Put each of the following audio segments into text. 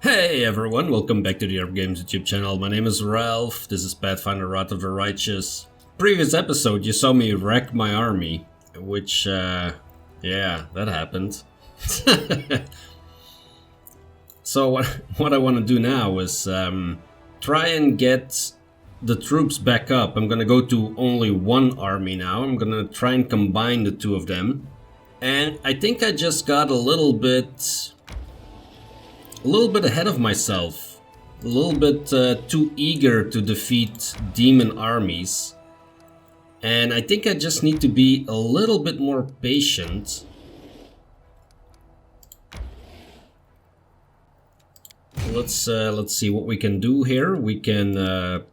Hey everyone, welcome back to the RPGames YouTube channel. My name is Ralph, this is Pathfinder Wrath of the Righteous. Previous episode you saw me wreck my army, which, yeah, that happened. So what I want to do now is try and get the troops back up. I'm gonna go to only one army now. I'm gonna try and combine the two of them. And I think I just got a little bit ahead of myself, a little bit too eager to defeat demon armies, and I think I just need to be a little bit more patient. Let's see what we can do here. We can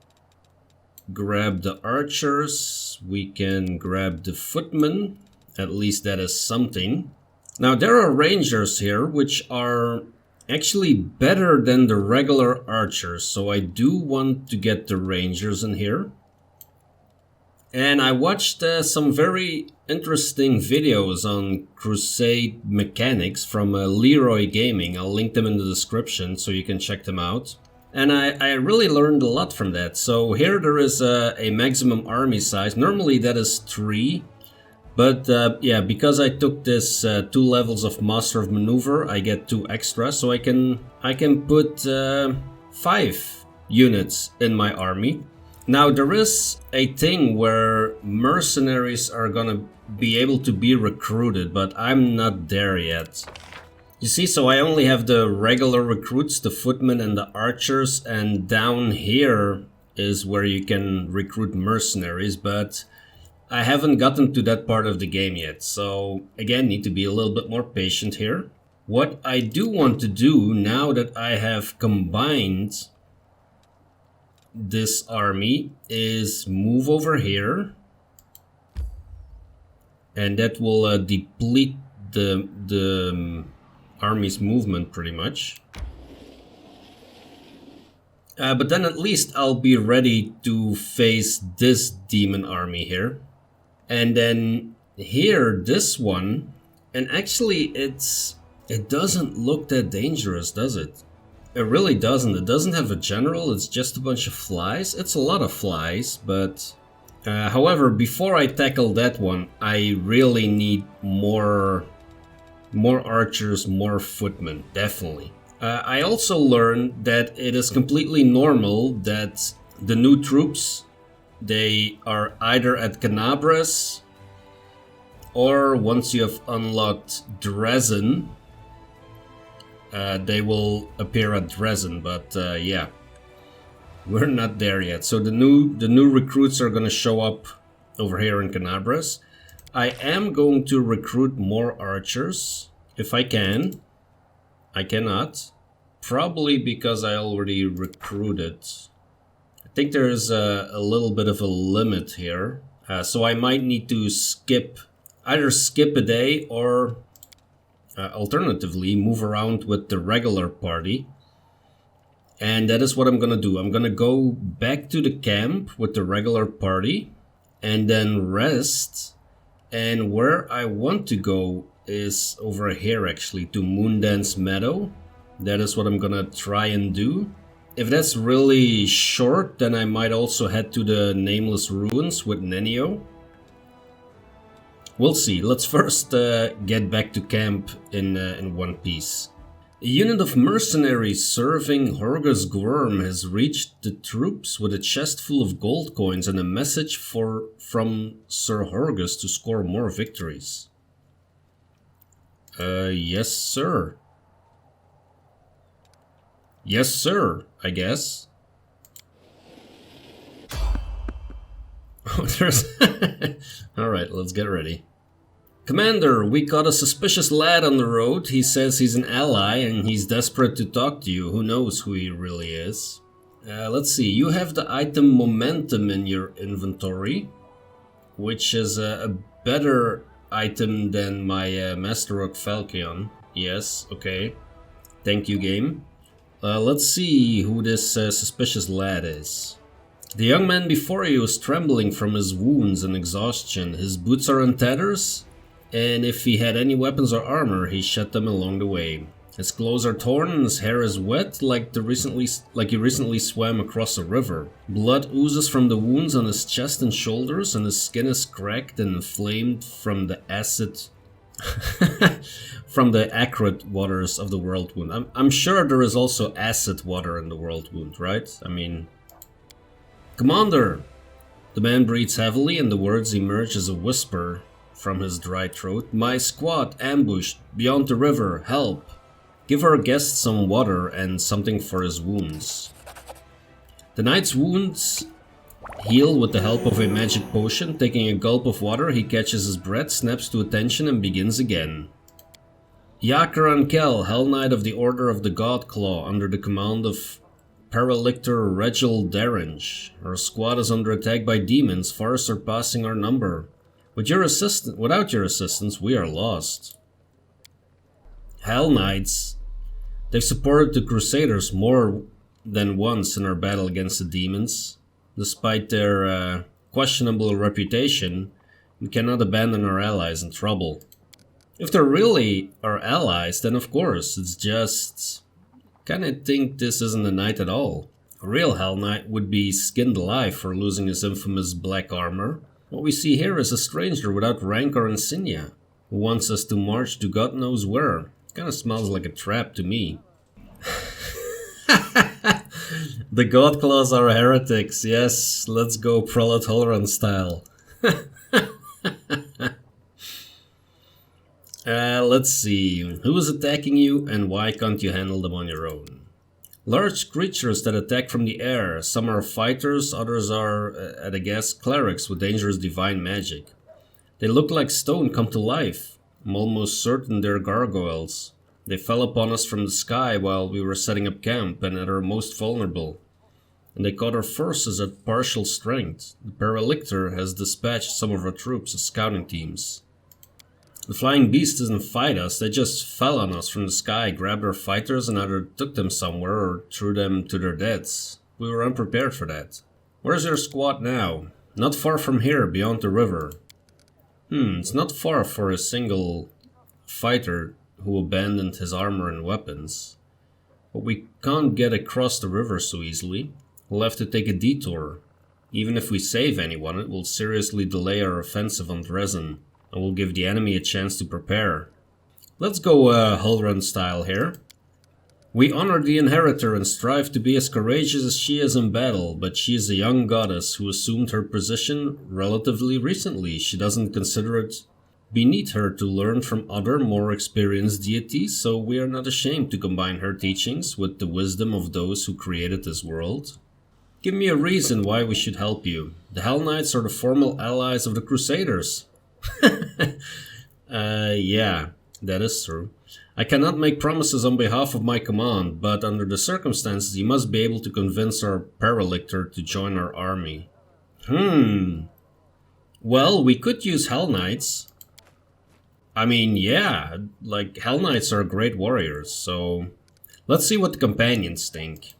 grab the archers, we can grab the footmen, at least that is something. Now there are rangers here which are actually better than the regular archers, so I do want to get the rangers in here. And I watched some very interesting videos on crusade mechanics from LEEROY Gaming. I'll link them in the description so you can check them out. And I really learned a lot from that. So here there is a maximum army size. Normally that is 3. But yeah, because I took this 2 levels of Master of Maneuver, I get 2 extra, so I can put 5 units in my army. Now there is a thing where mercenaries are gonna be able to be recruited, but I'm not there yet. You see, so I only have the regular recruits, the footmen and the archers, and down here is where you can recruit mercenaries, but I haven't gotten to that part of the game yet, so again, need to be a little bit more patient here. What I do want to do now that I have combined this army is move over here, and that will deplete the army's movement pretty much. But then at least I'll be ready to face this demon army here. And then here, this one, and actually it doesn't look that dangerous, does it? It really doesn't. It doesn't have a general, it's just a bunch of flies. It's a lot of flies, but however, before I tackle that one, I really need more archers, more footmen, definitely. I also learned that it is completely normal that the new troops, they are either at Canabras, or once you have unlocked Dresden, they will appear at Dresden, but yeah, we're not there yet. So the new recruits are gonna show up over here in Canabras. I am going to recruit more archers, if I can. I cannot, probably because I already recruited. I think there is a little bit of a limit here, so I might need to either skip a day or alternatively move around with the regular party. And that is what I'm gonna do. I'm gonna go back to the camp with the regular party and then rest. And where I want to go is over here actually, to Moondance Meadow. That is what I'm gonna try and do. If that's really short, then I might also head to the Nameless Ruins with Nenio. We'll see. Let's first get back to camp in one piece. A unit of mercenaries serving Horgus Gwyrm has reached the troops with a chest full of gold coins and a message from Sir Horgus to score more victories. Yes, sir. Yes, sir, I guess. Oh, there's... Alright, let's get ready. Commander, we caught a suspicious lad on the road. He says he's an ally and he's desperate to talk to you. Who knows who he really is? Let's see, you have the item Momentum in your inventory, which is a better item than my Master Rock Falchion. Yes, okay. Thank you, game. Let's see who this suspicious lad is. The young man before you is trembling from his wounds and exhaustion. His boots are in tatters, and if he had any weapons or armor, he shed them along the way. His clothes are torn and his hair is wet like he recently swam across a river. Blood oozes from the wounds on his chest and shoulders, and his skin is cracked and inflamed from the acid from the acrid waters of the World Wound. I'm sure there is also acid water in the World Wound, right? I mean... Commander! The man breathes heavily and the words emerge as a whisper from his dry throat. My squad ambushed beyond the river. Help! Give our guest some water and something for his wounds. The knight's wounds heal with the help of a magic potion. Taking a gulp of water, he catches his breath, snaps to attention and begins again. Yakaran Kel, Hell Knight of the Order of the God Claw, under the command of Paralictor Regill Darange. Our squad is under attack by demons, far surpassing our number. Without your assistance, we are lost. Hell Knights. They've supported the Crusaders more than once in our battle against the demons. Despite their questionable reputation, we cannot abandon our allies in trouble. If they're really our allies, then of course, it's just... Kinda think this isn't a knight at all. A real Hell Knight would be skinned alive for losing his infamous black armor. What we see here is a stranger without rank or insignia, who wants us to march to God knows where. Kinda smells like a trap to me. The Godclaws are heretics, yes, let's go Prelate Holran style. Let's see, who is attacking you and why can't you handle them on your own? Large creatures that attack from the air. Some are fighters, others are, at a guess, clerics with dangerous divine magic. They look like stone come to life. I'm almost certain they're gargoyles. They fell upon us from the sky while we were setting up camp and at our most vulnerable. And they caught our forces at partial strength. The Paralictor has dispatched some of our troops as scouting teams. The flying beast didn't fight us, they just fell on us from the sky, grabbed our fighters and either took them somewhere or threw them to their deaths. We were unprepared for that. Where's your squad now? Not far from here, beyond the river. It's not far for a single fighter who abandoned his armor and weapons. But we can't get across the river so easily. We'll have to take a detour. Even if we save anyone, it will seriously delay our offensive on Dresden, and will give the enemy a chance to prepare. Let's go Holran style here. We honor the Inheritor and strive to be as courageous as she is in battle, but she is a young goddess who assumed her position relatively recently. She doesn't consider it beneath her to learn from other, more experienced deities, so we are not ashamed to combine her teachings with the wisdom of those who created this world. Give me a reason why we should help you. The Hell Knights are the formal allies of the Crusaders. Yeah, that is true. I cannot make promises on behalf of my command, but under the circumstances you must be able to convince our Paralictor to join our army. Well, we could use Hell Knights. I mean, yeah, like Hell Knights are great warriors, so let's see what the companions think.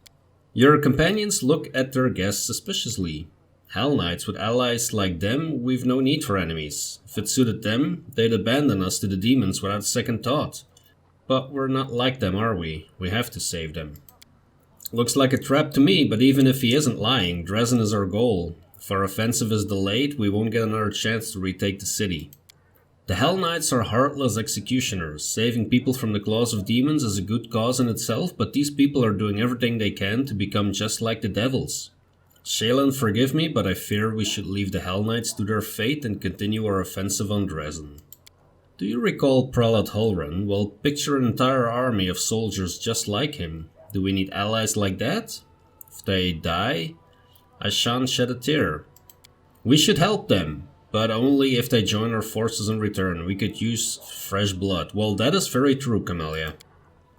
Your companions look at their guests suspiciously. Hell Knights with allies like them, we've no need for enemies. If it suited them, they'd abandon us to the demons without second thought. But we're not like them, are we? We have to save them. Looks like a trap to me, but even if he isn't lying, Dresden is our goal. If our offensive is delayed, we won't get another chance to retake the city. The Hell Knights are heartless executioners. Saving people from the claws of demons is a good cause in itself, but these people are doing everything they can to become just like the devils. Shaylan, forgive me, but I fear we should leave the Hell Knights to their fate and continue our offensive on Dresden. Do you recall Prelate Holran? Well, picture an entire army of soldiers just like him. Do we need allies like that? If they die, I shan't shed a tear. We should help them, but only if they join our forces in return. We could use fresh blood. Well, that is very true, Camellia.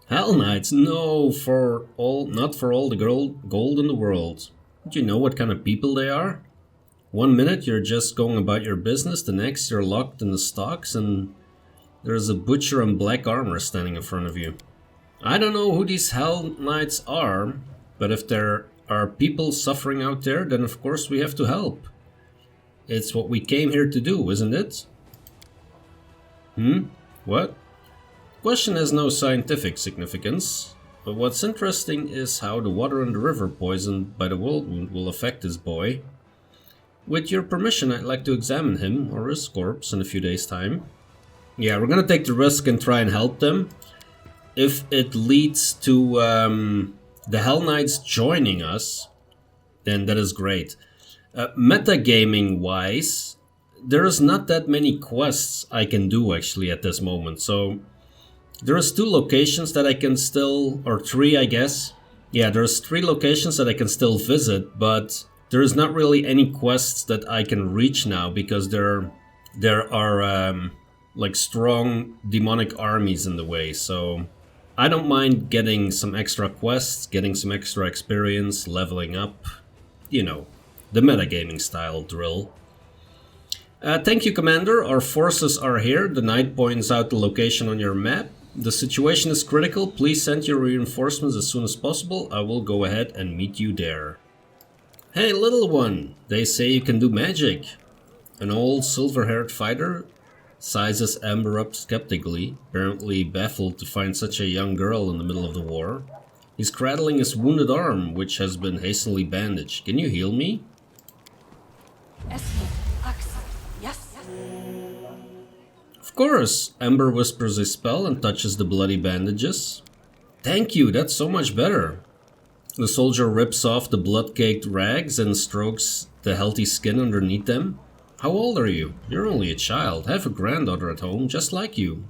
Hell Knights? No, not for all the gold in the world. Do you know what kind of people they are? 1 minute you're just going about your business, the next you're locked in the stocks and there's a butcher in black armor standing in front of you. I don't know who these Hell Knights are, but if there are people suffering out there, then of course we have to help. It's what we came here to do, isn't it? What? Question has no scientific significance, but what's interesting is how the water in the river poisoned by the whirlwind will affect this boy. With your permission, I'd like to examine him or his corpse in a few days' time. Yeah, we're gonna take the risk and try and help them. If it leads to the Hellknights joining us, then that is great. Metagaming wise, there's not that many quests I can do actually at this moment. So there's 2 locations that I can still, or 3 I guess. Yeah, there's 3 locations that I can still visit, but there's not really any quests that I can reach now because there are like strong demonic armies in the way. So I don't mind getting some extra quests, getting some extra experience, leveling up, you know, the metagaming style drill. Thank you, Commander. Our forces are here. The knight points out the location on your map. The situation is critical. Please send your reinforcements as soon as possible. I will go ahead and meet you there. Hey, little one. They say you can do magic. An old silver-haired fighter sizes Amber up skeptically, apparently baffled to find such a young girl in the middle of the war. He's cradling his wounded arm, which has been hastily bandaged. Can you heal me? Yes. Of course! Amber whispers a spell and touches the bloody bandages. Thank you, that's so much better. The soldier rips off the blood-caked rags and strokes the healthy skin underneath them. How old are you? You're only a child. I have a granddaughter at home, just like you.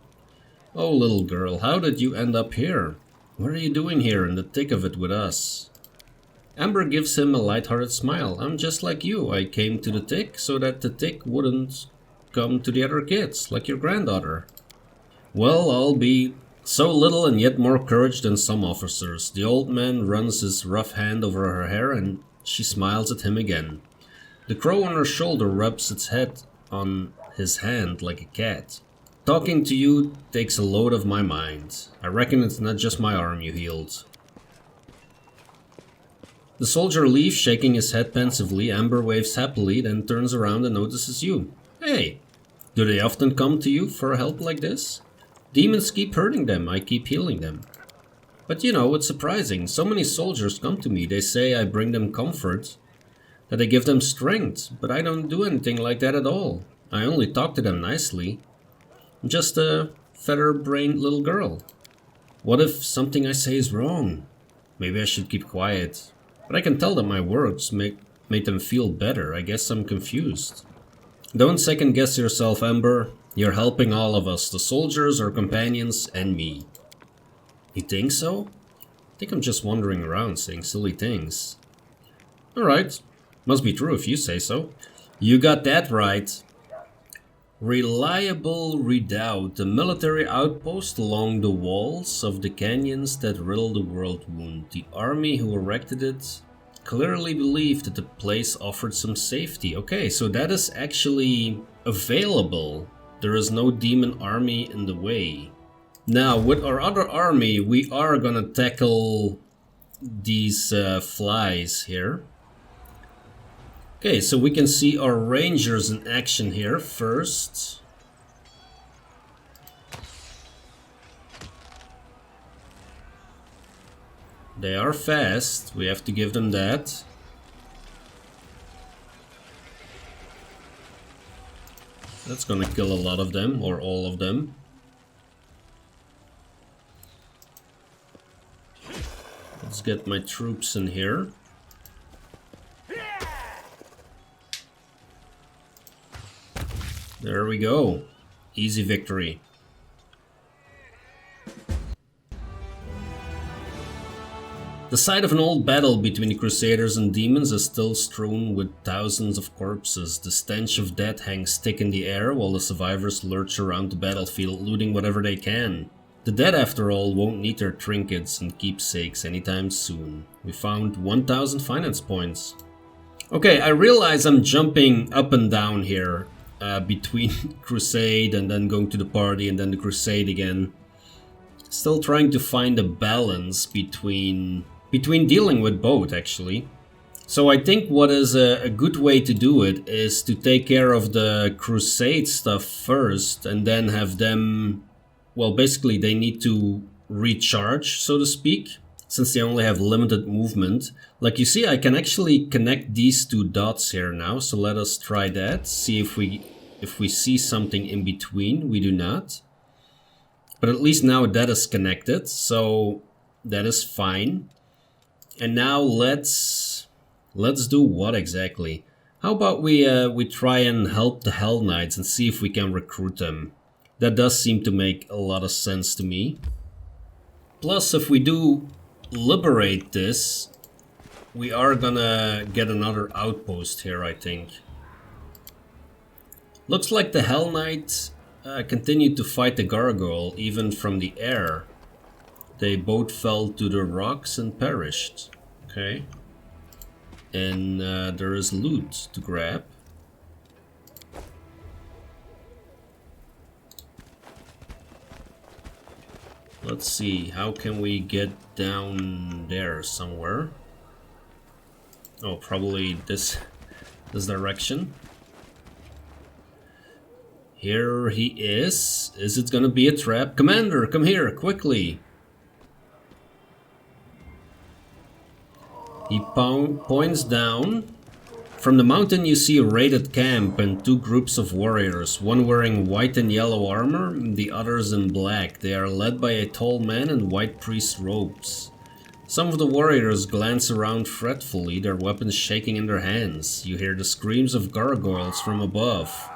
Oh, little girl, how did you end up here? What are you doing here in the thick of it with us? Amber gives him a light-hearted smile. I'm just like you. I came to the thick so that the thick wouldn't come to the other kids, like your granddaughter. Well, I'll be so little and yet more courage than some officers. The old man runs his rough hand over her hair and she smiles at him again. The crow on her shoulder rubs its head on his hand like a cat. Talking to you takes a load of my mind. I reckon it's not just my arm you healed. The soldier leaves, shaking his head pensively. Amber waves happily, then turns around and notices you. Hey, do they often come to you for help like this? Demons keep hurting them, I keep healing them. But you know, it's surprising. So many soldiers come to me. They say I bring them comfort, that I give them strength, but I don't do anything like that at all. I only talk to them nicely. I'm just a feather-brained little girl. What if something I say is wrong? Maybe I should keep quiet. But I can tell that my words make them feel better. I guess I'm confused. Don't second guess yourself, Amber. You're helping all of us, the soldiers, our companions, and me. You think so? I think I'm just wandering around saying silly things. Alright. Must be true if you say so. You got that right. Reliable Redoubt, a military outpost along the walls of the canyons that riddle the world wound. The army who erected it clearly believed that the place offered some safety. Okay, so that is actually available. There is no demon army in the way. Now, with our other army, we are gonna tackle these flies here. Okay, so we can see our rangers in action here first. They are fast, we have to give them that. That's gonna kill a lot of them, or all of them. Let's get my troops in here. There we go. Easy victory. The site of an old battle between the Crusaders and demons is still strewn with thousands of corpses. The stench of death hangs thick in the air while the survivors lurch around the battlefield, looting whatever they can. The dead, after all, won't need their trinkets and keepsakes anytime soon. We found 1000 finance points. Okay, I realize I'm jumping up and down here. Between Crusade and then going to the party and then the Crusade again. Still trying to find a balance between dealing with both, actually. So I think what is a good way to do it is to take care of the Crusade stuff first and then have them well, basically they need to recharge, so to speak, since they only have limited movement. Like you see, I can actually connect these two dots here now, so let us try that. See if we see something in between. We do not. But at least now that is connected, so that is fine. And now let's do what exactly? How about we try and help the Hellknights and see if we can recruit them. That does seem to make a lot of sense to me. Plus, if we do liberate this, we are gonna get another outpost here, I think. Looks like the Hellknights continued to fight the Gargoyle even from the air. They both fell to the rocks and perished. Okay. And there is loot to grab. Let's see, how can we get down there somewhere? Oh, probably this direction. Here he is. Is it gonna be a trap? Commander, come here, quickly. He points down. From the mountain you see a raided camp and two groups of warriors, one wearing white and yellow armor, the others in black. They are led by a tall man in white priest robes. Some of the warriors glance around fretfully, their weapons shaking in their hands. You hear the screams of gargoyles from above.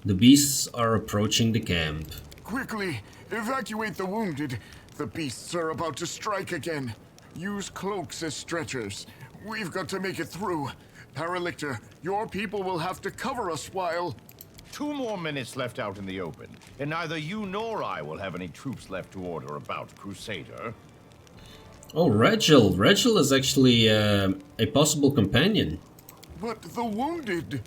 The beasts are approaching the camp. Quickly, evacuate the wounded. The beasts are about to strike again. Use cloaks as stretchers. We've got to make it through. Paralictor, your people will have to cover us while... 2 more minutes left out in the open, and neither you nor I will have any troops left to order about, Crusader. Oh, Regill. Regill is actually a possible companion. But the wounded...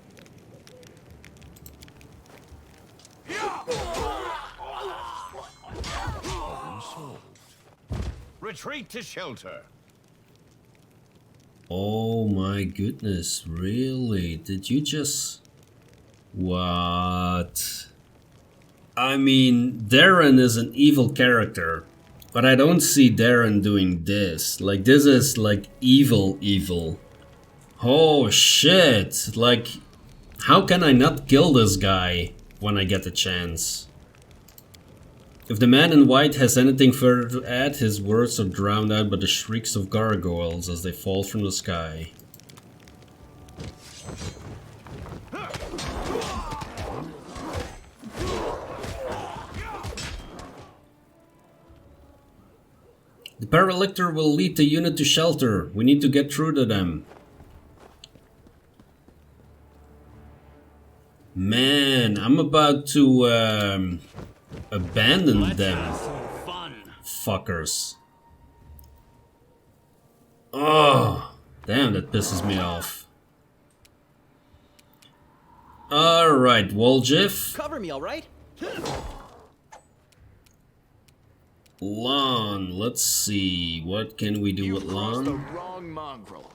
Retreat to shelter. Oh my goodness, really? Did you just... What? I mean, Darren is an evil character, but I don't see Darren doing this. Like, this is like evil. Oh shit, like, how can I not kill this guy when I get the chance? If the man in white has anything further to add, his words are drowned out by the shrieks of gargoyles as they fall from the sky. The Paralictor will lead the unit to shelter. We need to get through to them. Man, I'm about to abandon them. Fuckers. Oh, damn, that pisses me off. Alright, Woljif. Cover me, alright? Lon, let's see. What can we do with Lon? the wrong mongrel.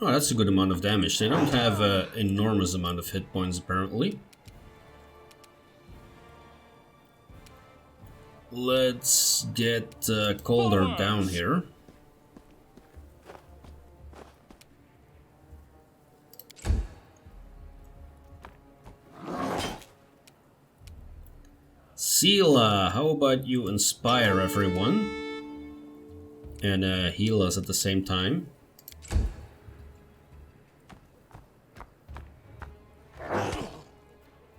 Oh, that's a good amount of damage. They don't have an enormous amount of hit points, apparently. Let's get Cauldar down here. Sela, how about you inspire everyone? And heal us at the same time.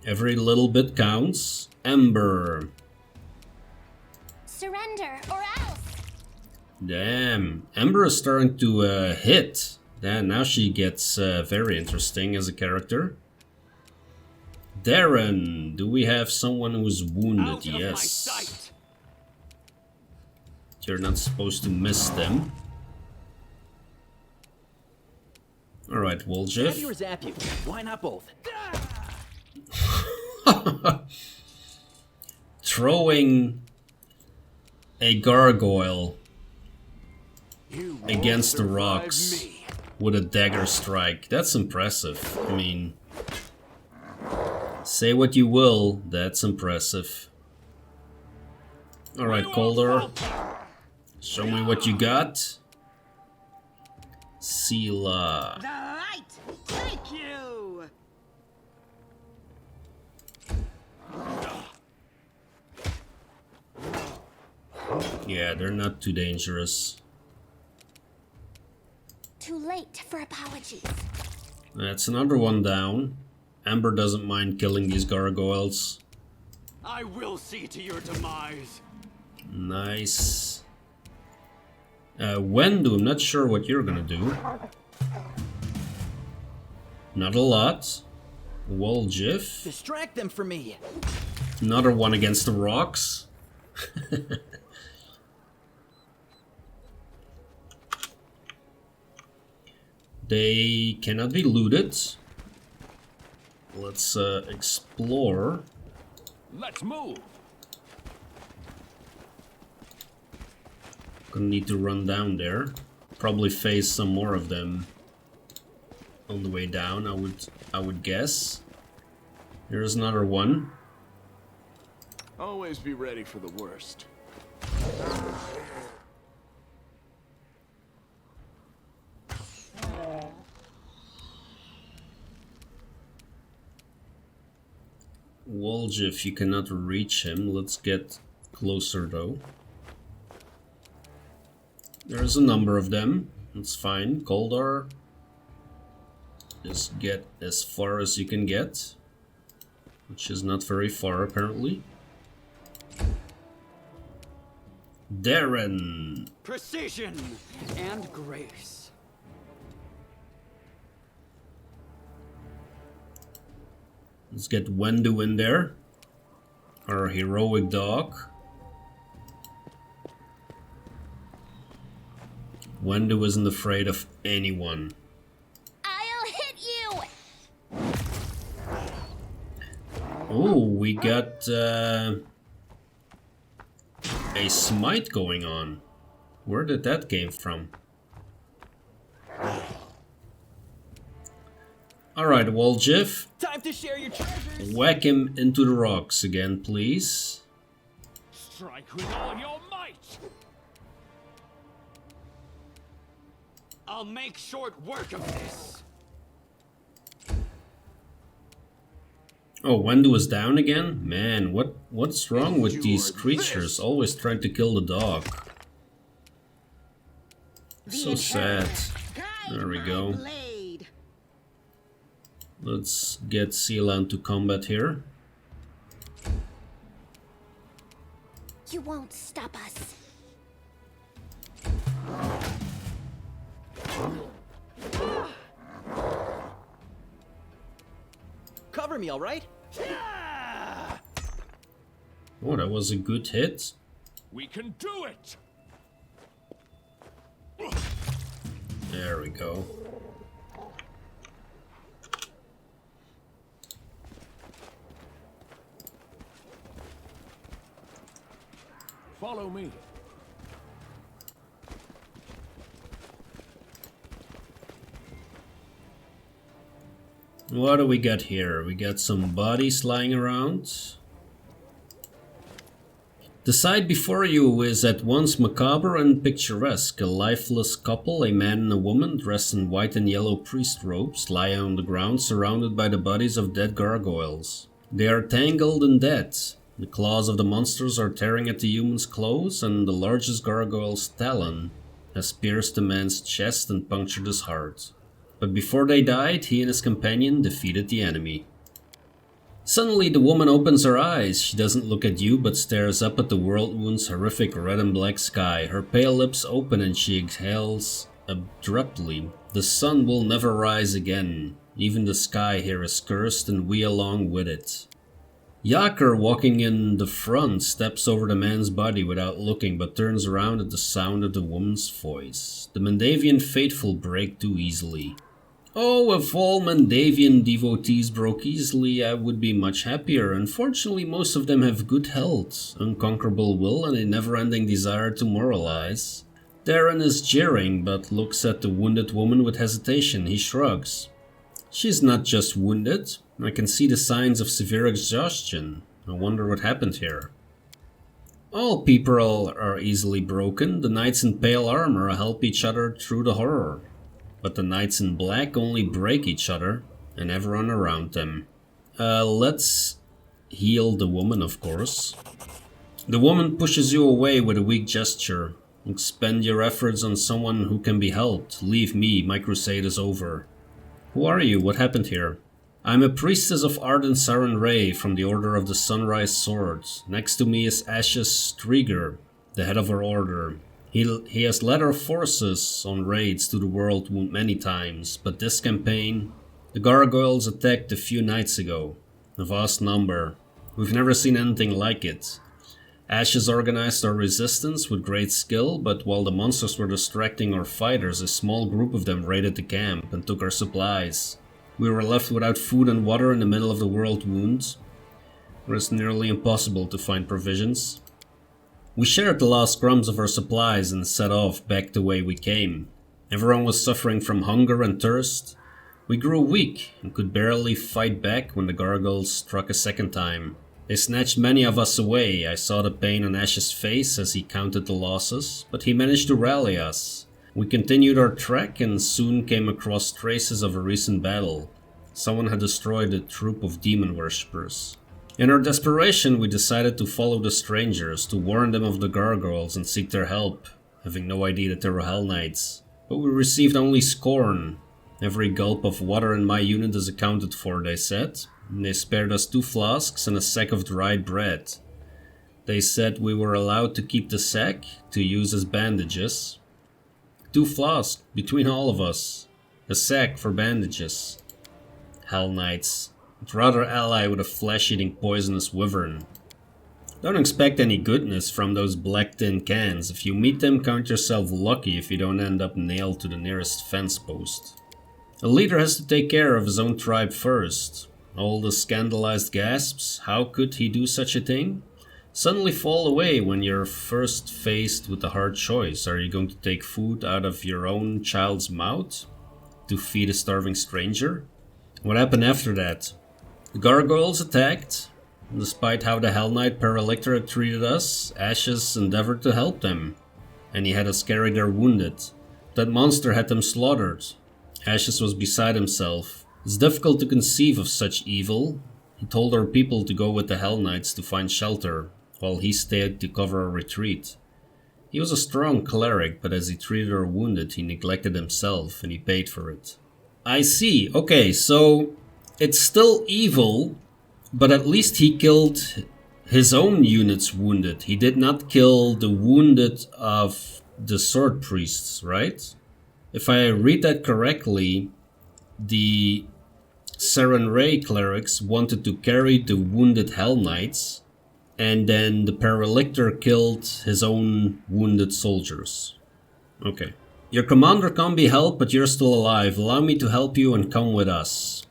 Every little bit counts. Ember. Surrender or else. Damn. Ember is starting to hit. Damn, now she gets very interesting as a character. Darren, do we have someone who's wounded? Yes. You're not supposed to miss them. Alright, Stab you Woljif. or zap you? Why not both? Throwing a gargoyle You won't against the survive rocks me. with a dagger strike. That's impressive. I mean, Say what you will, that's impressive. Alright, Cauldar. Show me what you got. Sela. The light! Thank you! Yeah, they're not too dangerous. Too late for apologies. That's another one down. Amber doesn't mind killing these gargoyles. I will see to your demise. Nice. Wendu, I'm not sure what you're gonna do. Not a lot. Woljif. Distract them for me. Another one against the rocks. They cannot be looted. Let's explore. Let's move. Gonna need to run down there. Probably face some more of them on the way down, I would guess. Here's another one. Always be ready for the worst. Woljif, you cannot reach him. Let's get closer though. There's a number of them. That's fine. Cauldar. Just get as far as you can get. Which is not very far apparently. Darren. Precision and grace. Let's get Wendu in there. Our heroic dog. Wendu isn't afraid of anyone. I'll hit you! Oh, we got a smite going on. Where did that came from? Alright, Woljif. Time to share your treasures. Whack him into the rocks again, please. Strike with all your might. I'll make short work of this. Oh, Wendu is down again? Man, what's wrong with these creatures? Always trying to kill the dog. So sad. There we go. Let's get Sela into combat here. You won't stop us. Cover me, all right? Oh, that was a good hit. We can do it! There we go. Follow me. What do we got here? We got some bodies lying around. The sight before you is at once macabre and picturesque. A lifeless couple, a man and a woman, dressed in white and yellow priest robes, lie on the ground surrounded by the bodies of dead gargoyles. They are tangled and dead. The claws of the monsters are tearing at the human's clothes, and the largest gargoyle's talon has pierced the man's chest and punctured his heart. But before they died, he and his companion defeated the enemy. Suddenly the woman opens her eyes. She doesn't look at you, but stares up at the Worldwound's horrific red and black sky. Her pale lips open and she exhales abruptly. The sun will never rise again. Even the sky here is cursed, and we along with it. Yaker, walking in the front, steps over the man's body without looking, but turns around at the sound of the woman's voice. The Mandavian faithful break too easily. Oh, if all Mandavian devotees broke easily, I would be much happier. Unfortunately, most of them have good health, unconquerable will, and a never-ending desire to moralize. Darren is jeering, but looks at the wounded woman with hesitation. He shrugs. She's not just wounded. I can see the signs of severe exhaustion. I wonder what happened here. All people are easily broken. The knights in pale armor help each other through the horror. But the knights in black only break each other and everyone around them. Let's heal the woman, of course. The woman pushes you away with a weak gesture. Expend your efforts on someone who can be helped. Leave me, my crusade is over. Who are you? What happened here? I'm a priestess of ardent Sarenrae from the Order of the Sunrise Sword. Next to me is Ashes Striger, the head of our order. He has led our forces on raids to the World Wound many times, but this campaign, the Gargoyles attacked a few nights ago. A vast number. We've never seen anything like it. Ashes organized our resistance with great skill, but while the monsters were distracting our fighters, a small group of them raided the camp and took our supplies. We were left without food and water in the middle of the World Wound, where it's nearly impossible to find provisions. We shared the last crumbs of our supplies and set off back the way we came. Everyone was suffering from hunger and thirst. We grew weak and could barely fight back when the Gargoyles struck a second time. They snatched many of us away. I saw the pain on Ash's face as he counted the losses, but he managed to rally us. We continued our trek and soon came across traces of a recent battle. Someone had destroyed a troop of demon worshippers. In our desperation, we decided to follow the strangers, to warn them of the Gargoyles and seek their help, having no idea that they were Hellknights. But we received only scorn. Every gulp of water in my unit is accounted for, they said. And they spared us 2 flasks and a sack of dried bread. They said we were allowed to keep the sack to use as bandages. 2 flasks between all of us. A sack for bandages. Hellknights. I'd rather ally with a flesh-eating poisonous wyvern. Don't expect any goodness from those black tin cans. If you meet them, count yourself lucky if you don't end up nailed to the nearest fence post. A leader has to take care of his own tribe first. All the scandalized gasps, how could he do such a thing? Suddenly fall away when you're first faced with a hard choice. Are you going to take food out of your own child's mouth to feed a starving stranger? What happened after that? The Gargoyles attacked. Despite how the Hell Knight Paralictor had treated us, Ashes endeavored to help them, and he had us carry their wounded. That monster had them slaughtered. Ashes was beside himself. It's difficult to conceive of such evil. He told our people to go with the Hell Knights to find shelter, while he stayed to cover our retreat. He was a strong cleric, but as he treated our wounded, he neglected himself, and he paid for it. I see. Okay, so it's still evil, but at least he killed his own units wounded. He did not kill the wounded of the sword priests, right? If I read that correctly, the Sarenrae clerics wanted to carry the wounded Hell Knights, and then the Paralictor killed his own wounded soldiers. Okay. Your commander can't be helped, but you're still alive. Allow me to help you and come with us.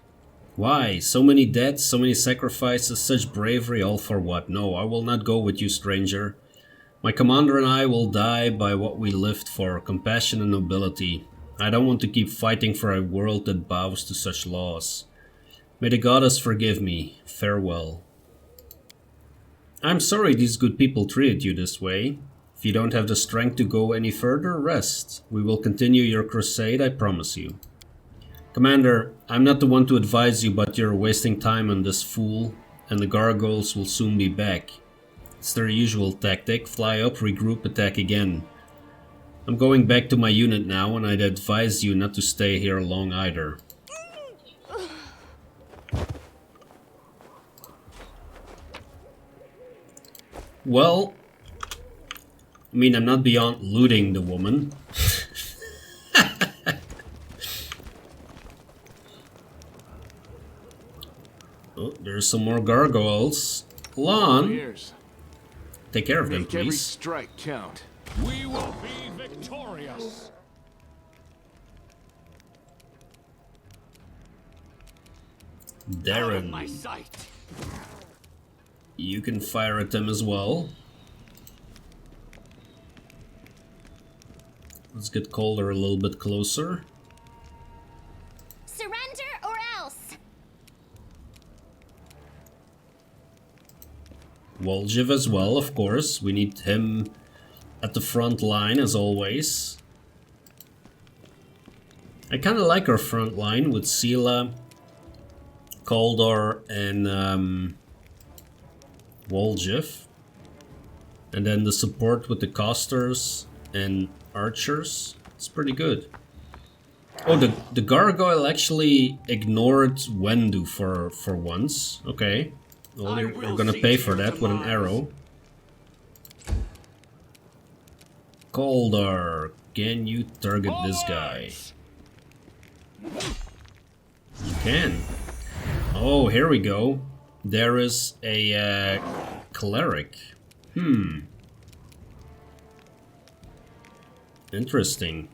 Why? So many deaths, so many sacrifices, such bravery, all for what? No, I will not go with you, stranger. My commander and I will die by what we lived for, compassion and nobility. I don't want to keep fighting for a world that bows to such laws. May the goddess forgive me. Farewell. I'm sorry these good people treated you this way. If you don't have the strength to go any further, rest. We will continue your crusade, I promise you. Commander, I'm not the one to advise you, but you're wasting time on this fool, and the Gargoyles will soon be back. It's their usual tactic, fly up, regroup, attack again. I'm going back to my unit now, and I'd advise you not to stay here long either. Well, I mean, I'm not beyond looting the woman. Oh, there's some more gargoyles. Lon, take care of them, Make every please. strike count. We will be victorious. Out of my Darren, sight. you can fire at them as well. Let's get Cauldar a little bit closer. Surrender or Woljiv as well, of course. We need him at the front line as always. I kind of like our front line with Sela, Cauldar, and Woljiv. And then the support with the casters and archers. It's pretty good. Oh, the Gargoyle actually ignored Wendu for once. Okay. Well, you're gonna pay for that with an arrow. Cauldar, can you target this guy? You can. Oh, here we go. There is a cleric. Interesting.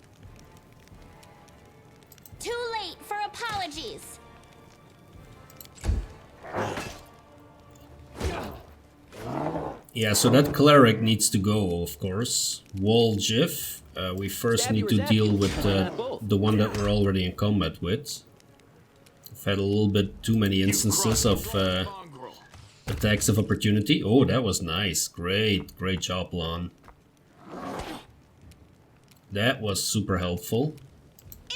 Too late for apologies. Yeah, so that cleric needs to go, of course. Woljiv. We first need to deal with the one that we're already in combat with. I've had a little bit too many instances of attacks of opportunity. Oh, that was nice. Great job, Lon. That was super helpful.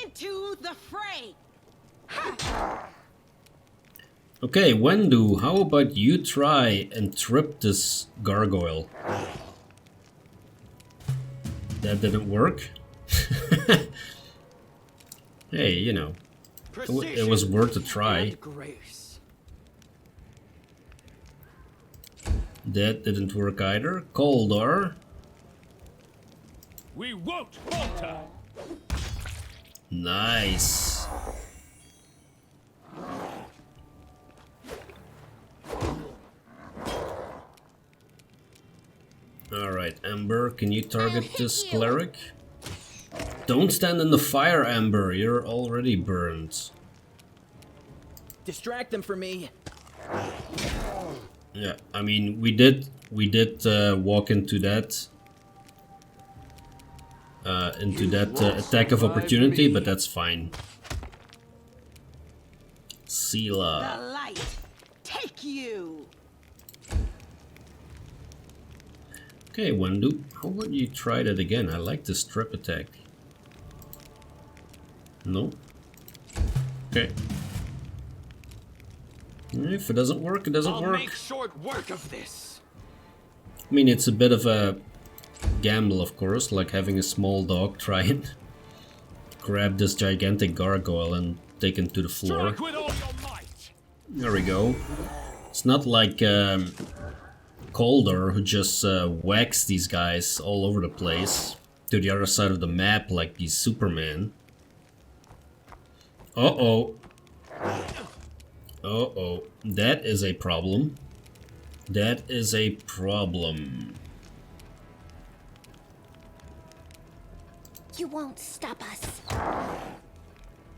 Into the fray. Okay, Wendu, how about you try and trip this gargoyle? That didn't work. Hey, you know, it was worth a try. That didn't work either. Cauldar. We won't falter. Nice. Alright, Amber, can you target this cleric? Don't stand in the fire, Amber. You're already burned. Distract them for me. Yeah, I mean, we did walk into that attack of opportunity, but that's fine. Sela. The light. Take you. Okay, Wendu, how about you try that again? I like the strip attack. No? Okay. If it doesn't work, it doesn't work. Make short work of this. I mean, it's a bit of a gamble, of course, like having a small dog try and grab this gigantic gargoyle and take him to the floor. Strike with all your might. There we go. It's not like Cauldar, who just whacks these guys all over the place to the other side of the map like he's Superman. Uh-oh. Uh-oh. That is a problem. That is a problem. You won't stop us.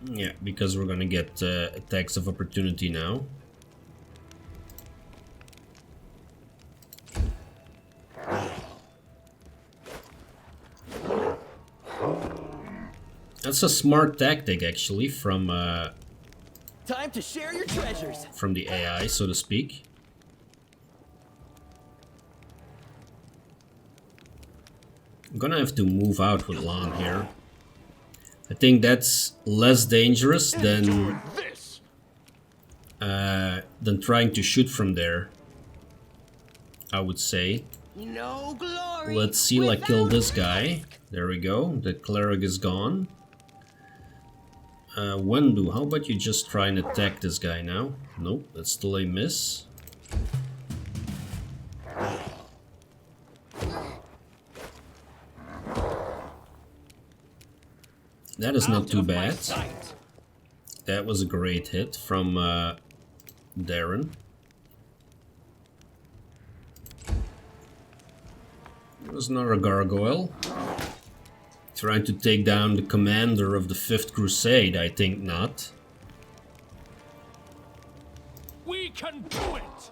Yeah, because we're gonna get attacks of opportunity now. That's a smart tactic, actually, from Time to share your treasures. from the AI, so to speak. I'm gonna have to move out with Lon here. I think that's less dangerous than trying to shoot from there, I would say. No glory. Let's see, like, kill this guy. There we go. The cleric is gone. Wendu, how about you just try and attack this guy now? Nope, that's still a miss. That is not too bad. That was a great hit from Darren. There's another gargoyle. Trying to take down the commander of the 5th Crusade, I think not. We can do it.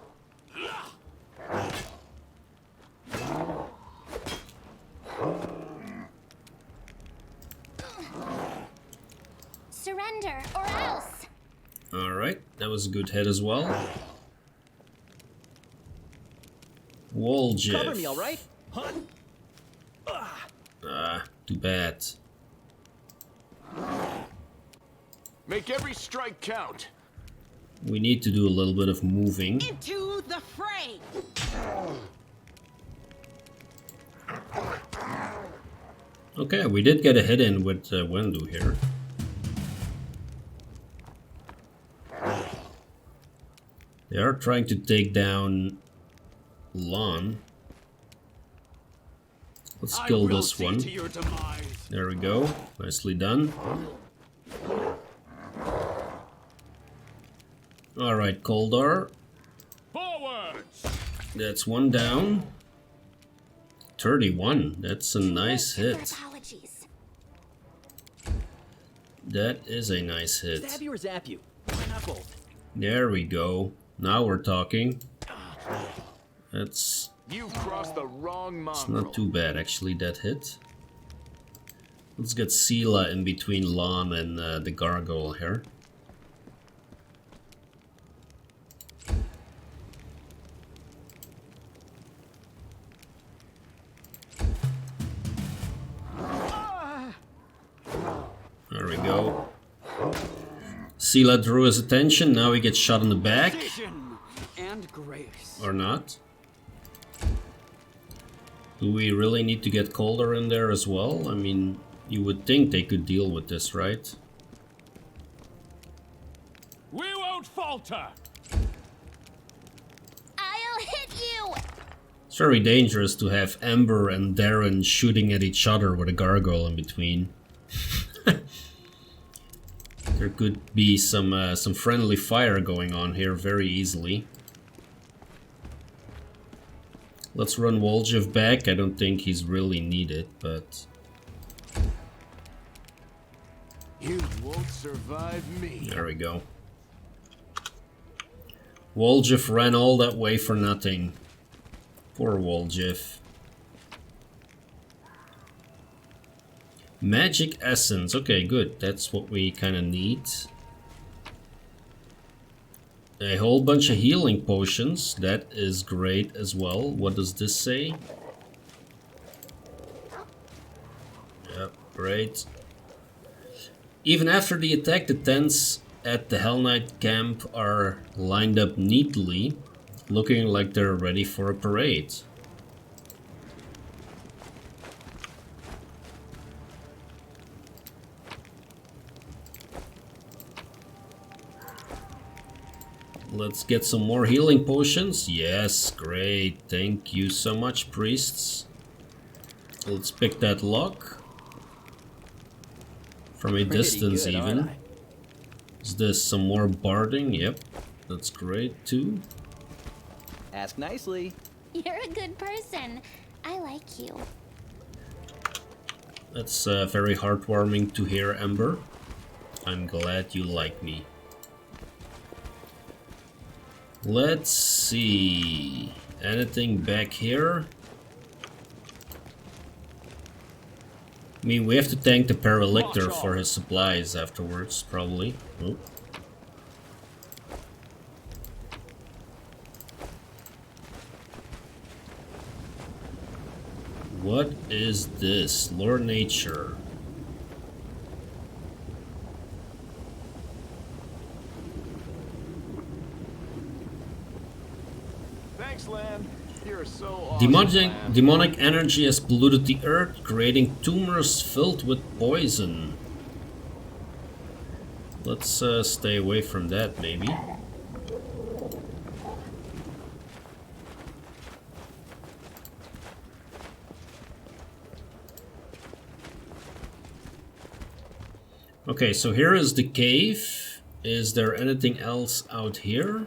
Surrender or else. Alright, that was a good hit as well. Woljeff. Cover me, all right? Ah, too bad. Make every strike count. We need to do a little bit of moving. Into the fray. Okay, we did get a hit in with Wendu here. They are trying to take down Lon. Let's kill this one. There we go. Nicely done. Alright, Cauldar. Forwards! That's one down. 31. That's a nice hit. Apologies. That is a nice hit. Stab you or zap you? Why not both? There we go. Now we're talking. That's You've crossed the wrong it's mongrel. not too bad, actually, that hit. Let's get Sela in between Lon and the Gargoyle here. There we go. Sela drew his attention, now he gets shot in the back. Vision and grace. Or not. Do we really need to get Cauldar in there as well? I mean, you would think they could deal with this, right? We won't falter! I'll hit you! It's very dangerous to have Ember and Darren shooting at each other with a Gargoyle in between. There could be some friendly fire going on here very easily. Let's run Woljeff back. I don't think he's really needed, but... You won't survive me. There we go. Woljeff ran all that way for nothing. Poor Woljeff. Magic Essence. Okay, good. That's what we kind of need. A whole bunch of healing potions. That is great as well. What does this say? Yep, great. Even after the attack, the tents at the Hellknight camp are lined up neatly, looking like they're ready for a parade. Let's get some more healing potions. Yes, great. Thank you so much, priests. Let's pick that lock. From a distance good, even. aren't I? Is this some more barding? Yep. That's great too. Ask nicely. You're a good person. I like you. That's very heartwarming to hear, Ember. I'm glad you like me. Let's see. Anything back here? I mean, we have to thank the Paralictor for his supplies afterwards, probably. Oh. What is this? Lore Nature. Thanks, Lan. You're so awesome. Demonic energy has polluted the earth, creating tumors filled with poison. Let's stay away from that, maybe. Okay, so here is the cave. Is there anything else out here?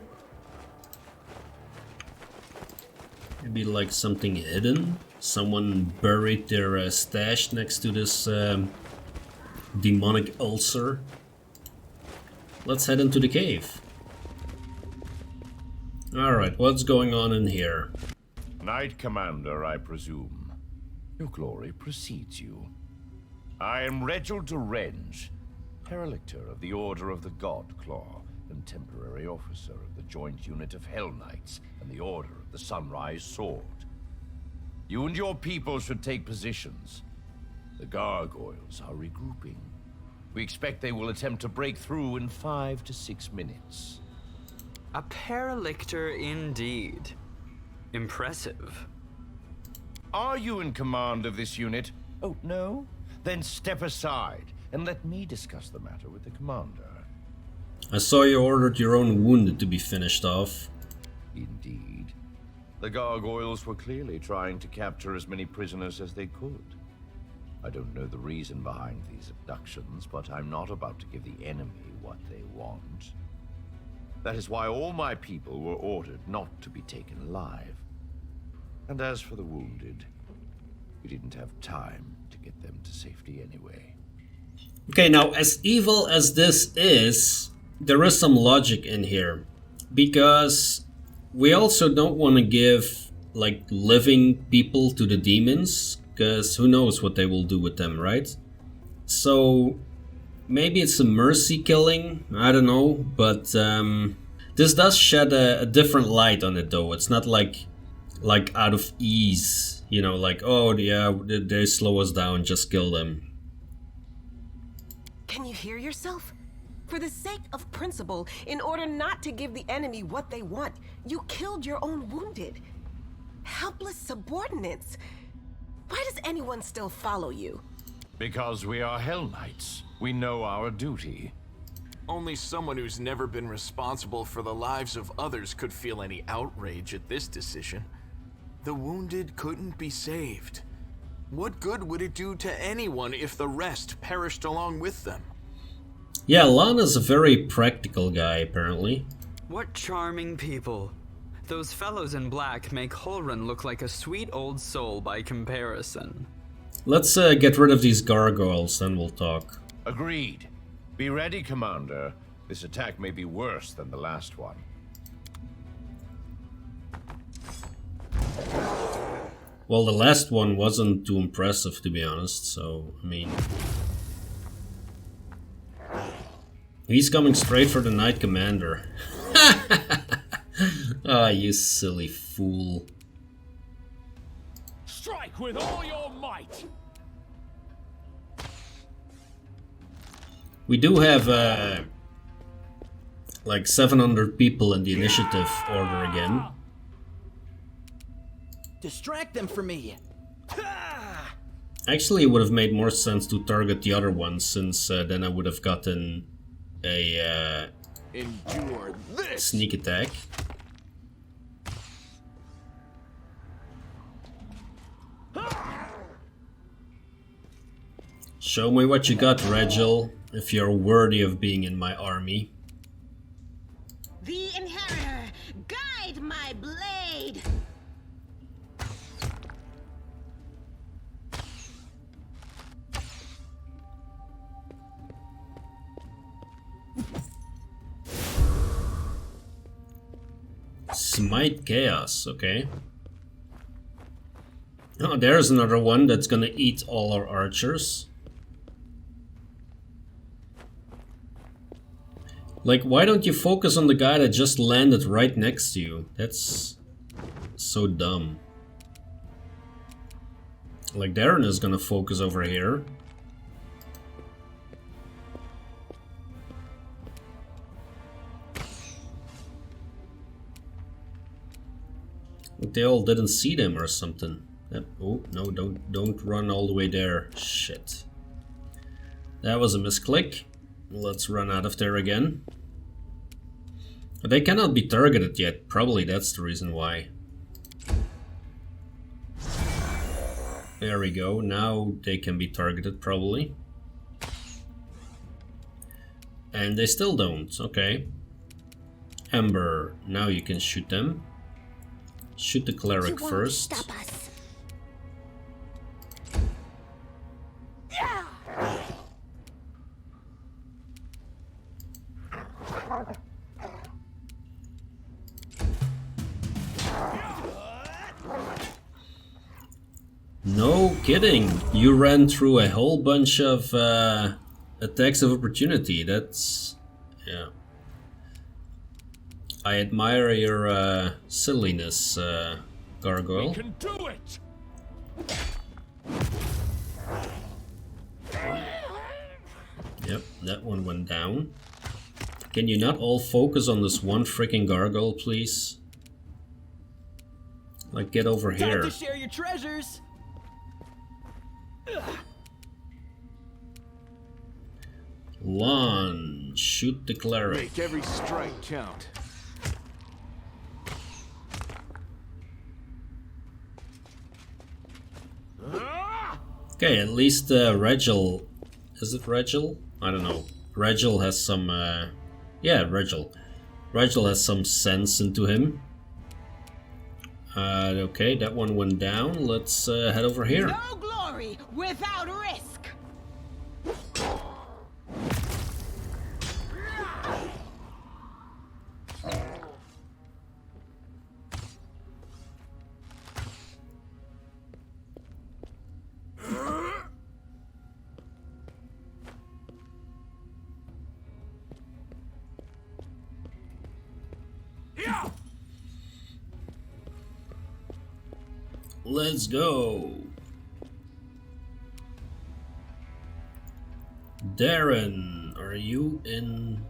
Maybe like something hidden? Someone buried their stash next to this demonic ulcer. Let's head into the cave. Alright, what's going on in here? Knight Commander, I presume. Your glory precedes you. I am Regill de Renge, Paralictor of the Order of the God Claw, and temporary officer of the joint unit of Hellknights and the Order of the Sunrise Sword. You and your people should take positions. The Gargoyles are regrouping. We expect they will attempt to break through in 5 to 6 minutes. A Paralictor indeed. Impressive. Are you in command of this unit? Oh, no? Then step aside and let me discuss the matter with the commander. I saw you ordered your own wounded to be finished off. Indeed. The Gargoyles were clearly trying to capture as many prisoners as they could. I don't know the reason behind these abductions, but I'm not about to give the enemy what they want. That is why all my people were ordered not to be taken alive. And as for the wounded, we didn't have time to get them to safety anyway. Okay, now as evil as this is, there is some logic in here. Because we also don't want to give, like, living people to the demons. Because who knows what they will do with them, right? So maybe it's a mercy killing, I don't know. But this does shed a different light on it though. It's not like out of ease, you know, like, oh yeah, they slow us down, just kill them. Can you hear yourself? For the sake of principle, in order not to give the enemy what they want, you killed your own wounded. Helpless subordinates. Why does anyone still follow you? Because we are Hellknights. We know our duty. Only someone who's never been responsible for the lives of others could feel any outrage at this decision. The wounded couldn't be saved. What good would it do to anyone if the rest perished along with them? Yeah, Lana's a very practical guy, apparently. What charming people. Those fellows in black make Holrun look like a sweet old soul by comparison. Let's get rid of these gargoyles, then we'll talk. Agreed. Be ready, Commander. This attack may be worse than the last one. Well, the last one wasn't too impressive, to be honest, so, I mean... He's coming straight for the Knight Commander. Ah, you silly fool. Strike with all your might! We do have, like 700 people in the initiative order again. Distract them from me. Actually, it would have made more sense to target the other ones, since then I would have gotten a Endure this! sneak attack. Show me what you got, Regill, if you're worthy of being in my army. The Inheritor, guide my blade! Smite Chaos, okay. Oh, there's another one that's gonna eat all our archers. Like, why don't you focus on the guy that just landed right next to you? That's so dumb. Like, Darren is gonna focus over here. Like they all didn't see them or something. Oh, no, don't run all the way there. Shit. That was a misclick. Let's run out of there again. But they cannot be targeted yet. Probably that's the reason why. There we go. Now they can be targeted, probably. And they still don't. Okay. Ember, now you can shoot them. Shoot the cleric first. Stop us. No kidding. You ran through a whole bunch of attacks of opportunity. That's... yeah. I admire your silliness, Gargoyle. We can do it! Yep, that one went down. Can you not all focus on this one freaking Gargoyle, please? Like, get over here. Time to share your treasures. Lon, shoot the cleric. Make every strike count. Okay, at least Regill. Is it Regill? I don't know. Regill has some. Yeah, Regill. Regill has some sense into him. Okay, that one went down. Let's head over here. No glory without risk. Let's go. Darren, are you in?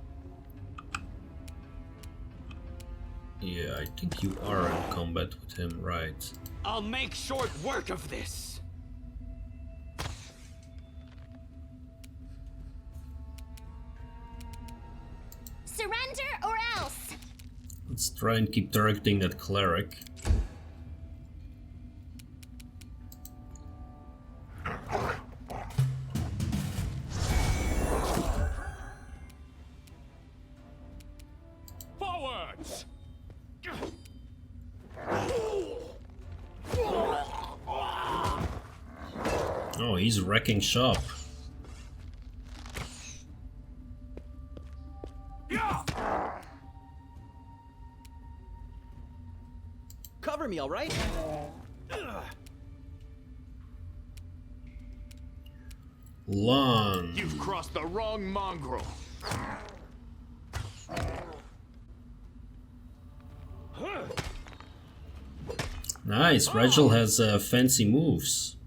Yeah, I think you are in combat with him, right? I'll make short work of this. Surrender or else. Let's try and keep targeting that cleric. Forwards! Oh, he's wrecking shop. Cover me, all right? Lon. You've crossed the wrong mongrel. Nice, Regill has fancy moves.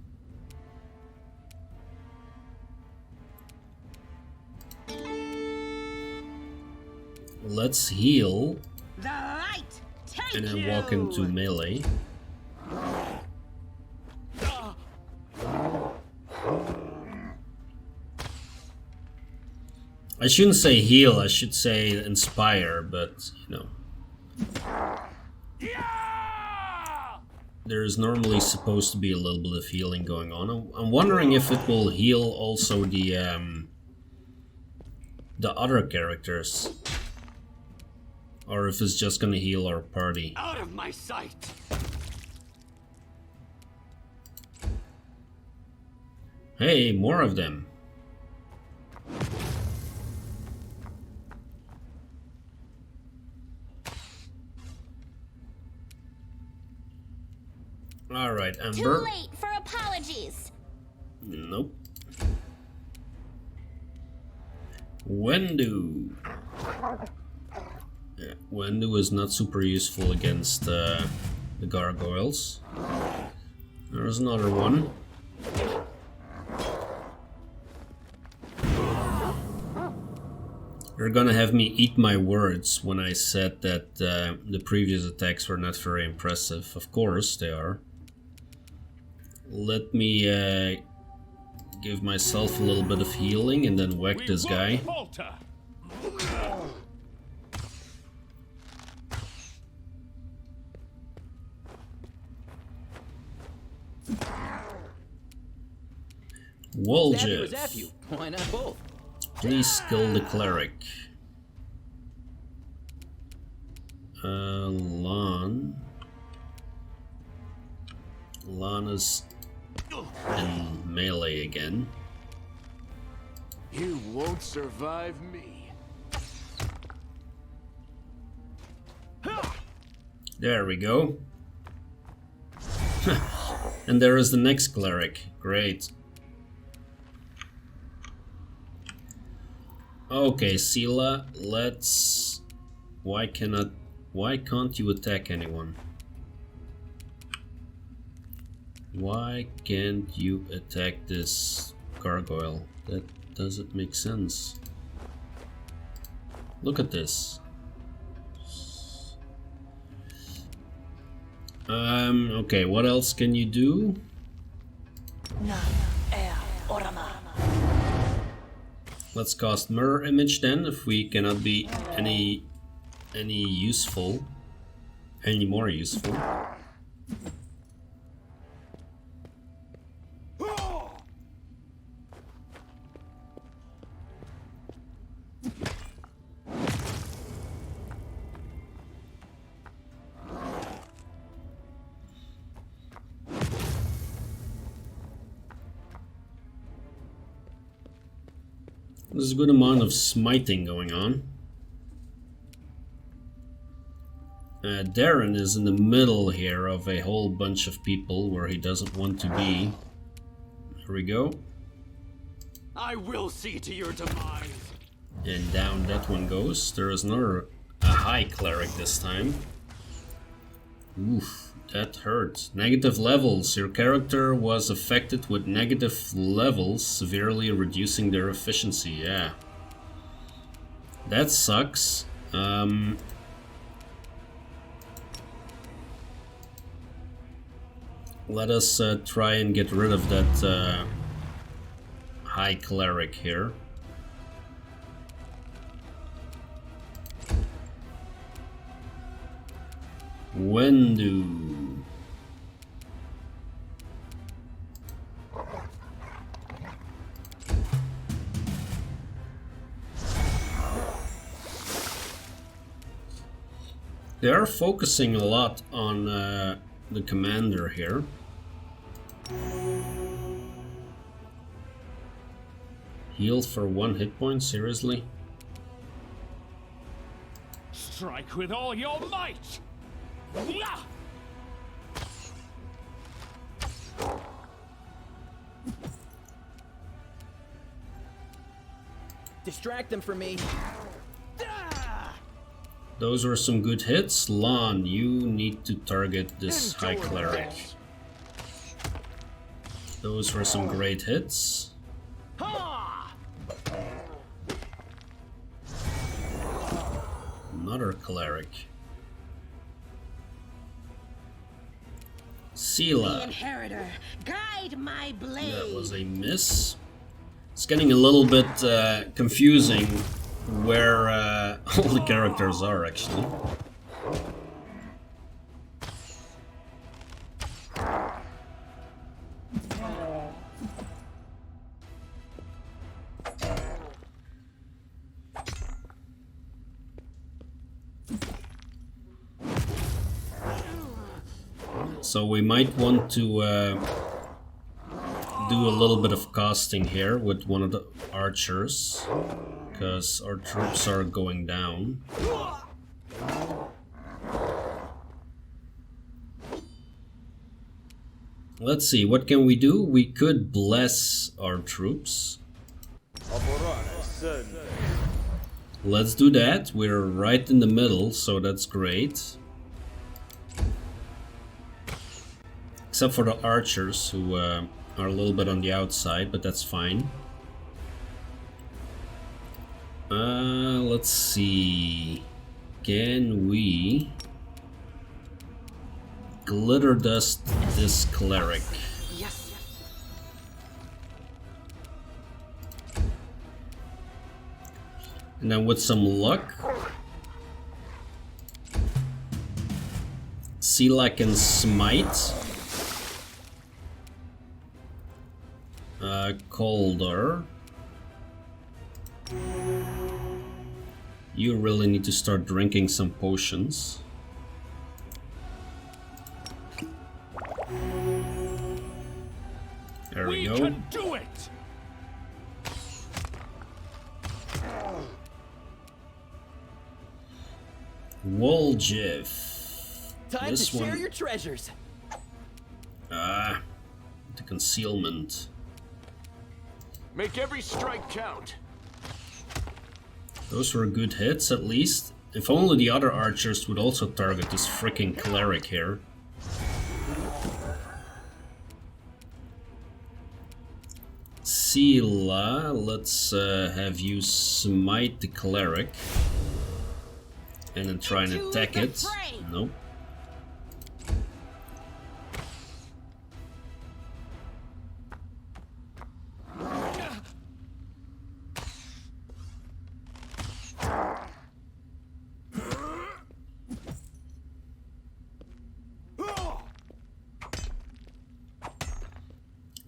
Let's heal The light take and then you. walk into melee. I shouldn't say heal, I should say inspire, but you know. There's normally supposed to be a little bit of healing going on. I'm wondering if it will heal also the other characters. Or if it's just gonna heal our party. Out of my sight! Hey, more of them. Alright, Too Ember. late for apologies. Nope. Wendu. Yeah, Wendu is not super useful against the Gargoyles. There's another one. You're gonna have me eat my words when I said that the previous attacks were not very impressive. Of course they are. Let me give myself a little bit of healing and then whack this guy. Falter. Stab you or Woljev, zap you. Why not both? please skill the cleric. Lon. Lon is in melee again. You won't survive me. There we go. And there is the next cleric. Great. Okay, Sela, let's... Why cannot Why can't you attack anyone? Why can't you attack this gargoyle? That doesn't make sense. Look at this. Okay, what else can you do? Let's cast Mirror Image then, if we cannot be any more useful. There's a good amount of smiting going on. Darren is in the middle here of a whole bunch of people where he doesn't want to be. Here we go. I will see to your demise. And down that one goes. There is another high cleric this time. Oof, that hurt. Negative levels. Your character was affected with negative levels, severely reducing their efficiency. Yeah. That sucks. Let us try and get rid of that high cleric here. Wendu. They are focusing a lot on the commander here. Heal for 1 hit point, seriously? Strike with all your might! Distract them from me. Those were some good hits. Lan, you need to target this high cleric. Those were some great hits. Another cleric. Sela. The inheritor, guide my blade. That was a miss. It's getting a little bit confusing where all the characters are actually. So we might want to do a little bit of casting here with one of the archers, because our troops are going down. Let's see, what can we do? We could bless our troops. Let's do that. We're right in the middle, so that's great. Except for the archers, who are a little bit on the outside, but that's fine. Let's see. Can we glitter dust this cleric? Yes. And then with some luck, Sela can smite. Cauldar. You really need to start drinking some potions. There we go. Can do it. Woljif. Time This to share one. your treasures. The concealment. Make every strike count. Those were good hits, at least. If only the other archers would also target this freaking cleric here. Sela, let's have you smite the cleric. And then try and attack it. Nope.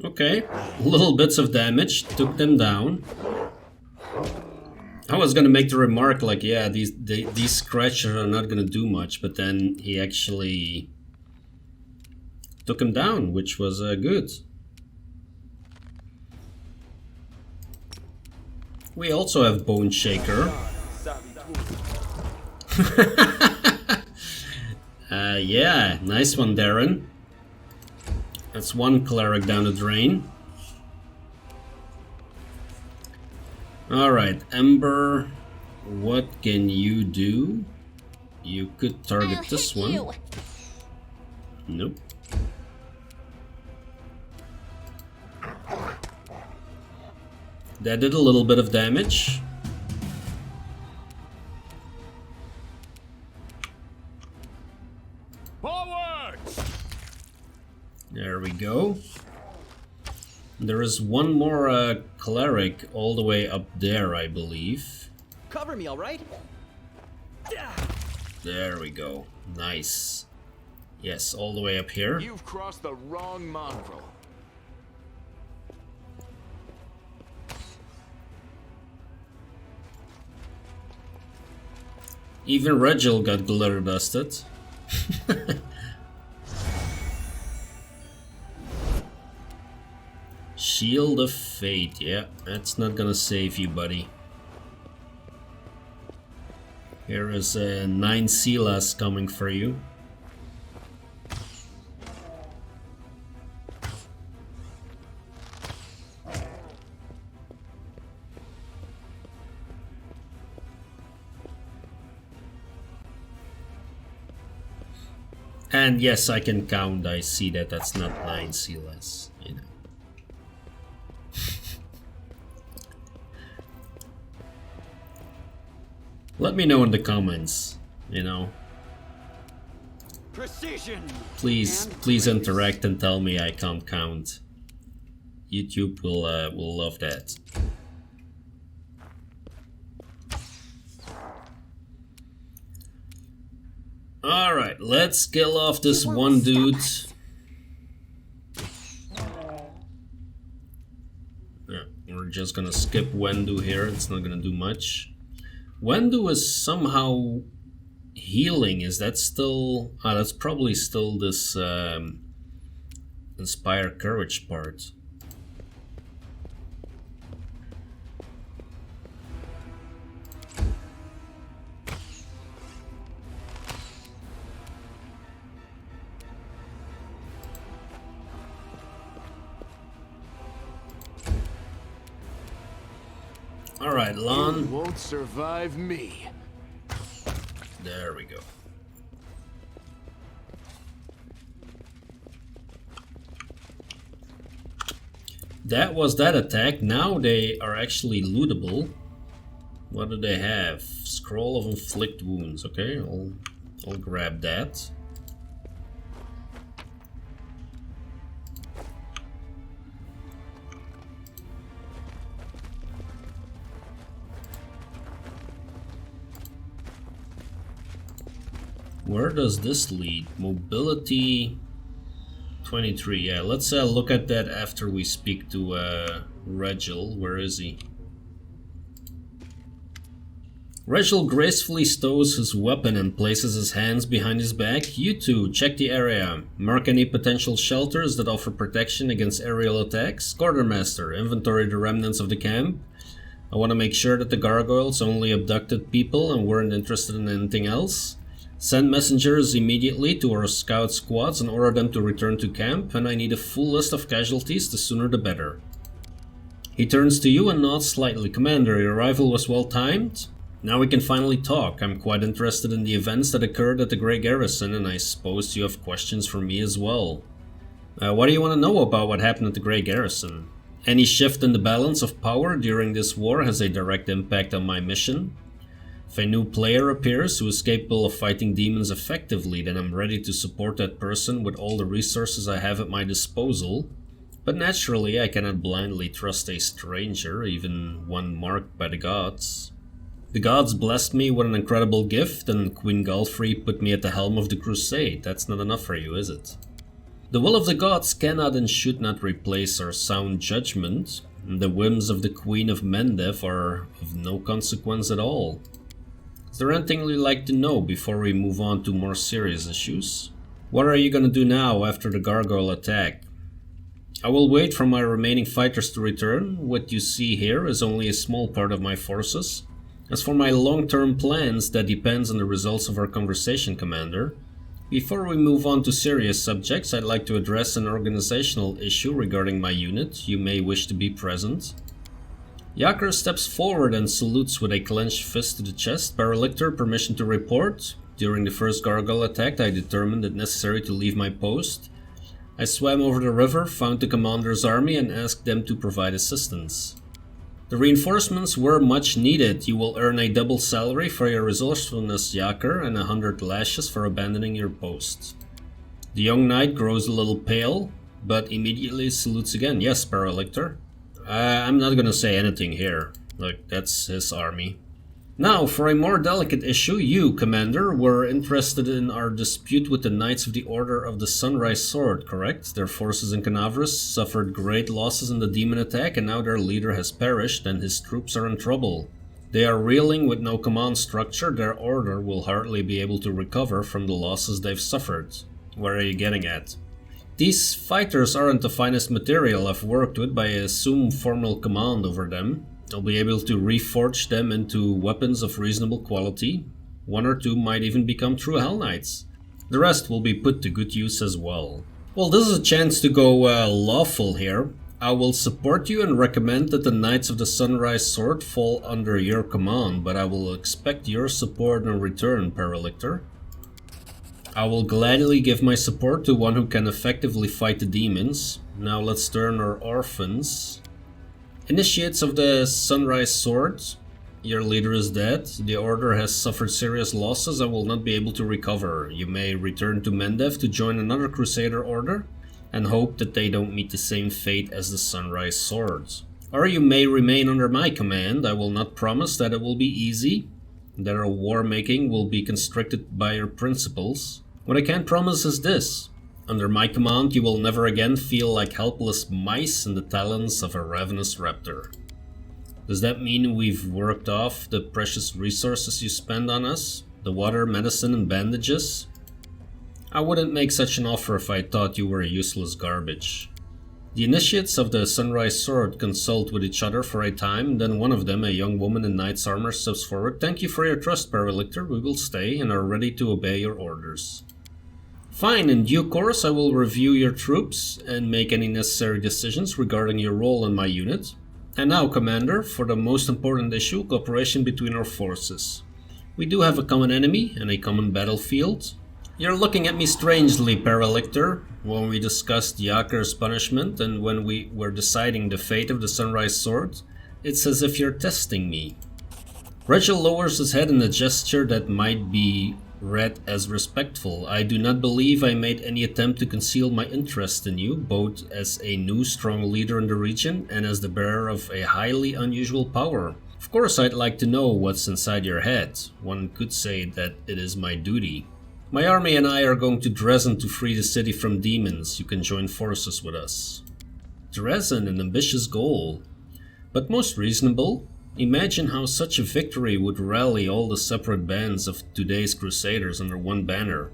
Okay, little bits of damage, took them down. I was gonna make the remark like, yeah, these scratchers are not gonna do much, but then he actually took him down, which was good. We also have Bone Shaker. Yeah, nice one, Darren. That's one cleric down the drain. Alright, Ember, what can you do? You could target this one. Nope. That did a little bit of damage. Forward! There we go. There is one more cleric all the way up there, I believe. Cover me, all right? There we go. Nice. Yes, all the way up here. You've crossed the wrong mongrel. Even Regill got glitter dusted. Shield of Fate, yeah, that's not gonna save you, buddy. Here is 9 Silas coming for you. And yes, I can count, I see that that's not 9 Silas, you know. Let me know in the comments, you know. Precision. Please interact and tell me I can't count. YouTube will love that. All right, let's kill off this one dude. Yeah, we're just gonna skip Wendu here. It's not gonna do much. Wendu is somehow healing. Is that still... Ah, that's probably still this Inspire Courage part. Alright, Lon. You won't survive me. There we go. That was that attack. Now they are actually lootable. What do they have? Scroll of Inflict Wounds. Okay, I'll grab that. Where does this lead? Mobility 23. Yeah, let's look at that after we speak to Regill. Where is he? Regill gracefully stows his weapon and places his hands behind his back. You two, check the area. Mark any potential shelters that offer protection against aerial attacks. Quartermaster, inventory the remnants of the camp. I want to make sure that the Gargoyles only abducted people and weren't interested in anything else. Send messengers immediately to our scout squads and order them to return to camp, and I need a full list of casualties, the sooner the better. He turns to you and nods slightly. Commander, your arrival was well timed. Now we can finally talk. I'm quite interested in the events that occurred at the Grey Garrison, and I suppose you have questions for me as well. What do you want to know about what happened at the Grey Garrison? Any shift in the balance of power during this war has a direct impact on my mission. If a new player appears who is capable of fighting demons effectively, then I'm ready to support that person with all the resources I have at my disposal. But naturally, I cannot blindly trust a stranger, even one marked by the gods. The gods blessed me with an incredible gift, and Queen Galfrey put me at the helm of the crusade. That's not enough for you, is it? The will of the gods cannot and should not replace our sound judgment. The whims of the Queen of Mendev are of no consequence at all. Is there anything you'd like to know before we move on to more serious issues? What are you gonna do now after the Gargoyle attack? I will wait for my remaining fighters to return. What you see here is only a small part of my forces. As for my long-term plans, that depends on the results of our conversation, Commander. Before we move on to serious subjects, I'd like to address an organizational issue regarding my unit. You may wish to be present. Yaker steps forward and salutes with a clenched fist to the chest. Paralictor, permission to report. During the first Gargoyle attack, I determined it necessary to leave my post. I swam over the river, found the commander's army, and asked them to provide assistance. The reinforcements were much needed. You will earn a double salary for your resourcefulness, Yaker, and 100 lashes for abandoning your post. The young knight grows a little pale, but immediately salutes again. Yes, Paralictor. I'm not gonna say anything here. Look, that's his army. Now, for a more delicate issue, you, Commander, were interested in our dispute with the Knights of the Order of the Sunrise Sword, correct? Their forces in Canavras suffered great losses in the demon attack, and now their leader has perished and his troops are in trouble. They are reeling with no command structure. Their order will hardly be able to recover from the losses they've suffered. Where are you getting at? These fighters aren't the finest material I've worked with, but I assume formal command over them. I'll be able to reforge them into weapons of reasonable quality. One or two might even become true Hellknights. The rest will be put to good use as well. Well, this is a chance to go lawful here. I will support you and recommend that the Knights of the Sunrise Sword fall under your command, but I will expect your support in return, Paralictor. I will gladly give my support to one who can effectively fight the demons. Now let's turn our orphans. Initiates of the Sunrise Sword, your leader is dead. The order has suffered serious losses and will not be able to recover. You may return to Mendev to join another Crusader order and hope that they don't meet the same fate as the Sunrise Swords. Or you may remain under my command. I will not promise that it will be easy, that our war making will be constricted by your principles. What I can promise is this. Under my command, you will never again feel like helpless mice in the talons of a ravenous raptor. Does that mean we've worked off the precious resources you spend on us? The water, medicine, and bandages? I wouldn't make such an offer if I thought you were useless garbage. The initiates of the Sunrise Sword consult with each other for a time, then one of them, a young woman in knight's armor, steps forward. Thank you for your trust, Paralictor. We will stay and are ready to obey your orders. Fine, in due course I will review your troops and make any necessary decisions regarding your role in my unit. And now, Commander, for the most important issue, cooperation between our forces. We do have a common enemy and a common battlefield. You're looking at me strangely, Paralictor. When we discussed Yaker's punishment and when we were deciding the fate of the Sunrise Sword, it's as if you're testing me. Regill lowers his head in a gesture that might be read as respectful. I do not believe I made any attempt to conceal my interest in you, both as a new strong leader in the region and as the bearer of a highly unusual power. Of course, I'd like to know what's inside your head. One could say that it is my duty. My army and I are going to Dresden to free the city from demons. You can join forces with us. Dresden, an ambitious goal, but most reasonable. Imagine how such a victory would rally all the separate bands of today's Crusaders under one banner.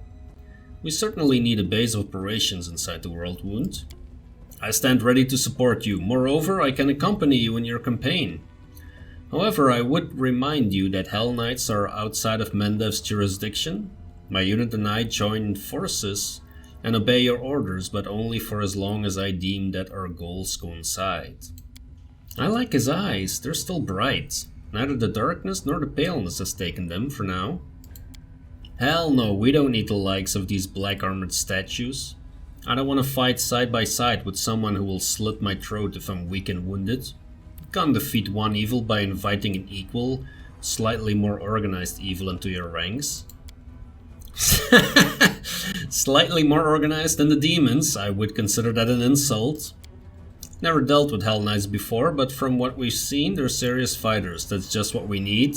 We certainly need a base of operations inside the World Wound. I stand ready to support you. Moreover, I can accompany you in your campaign. However, I would remind you that Hellknights are outside of Mendev's jurisdiction. My unit and I join forces and obey your orders, but only for as long as I deem that our goals coincide. I like his eyes, they're still bright. Neither the darkness nor the paleness has taken them for now. Hell no, we don't need the likes of these black armored statues. I don't want to fight side by side with someone who will slit my throat if I'm weak and wounded. You can't defeat one evil by inviting an equal, slightly more organized evil into your ranks. Slightly more organized than the demons, I would consider that an insult. Never dealt with Hellknights before, but from what we've seen, they're serious fighters. That's just what we need.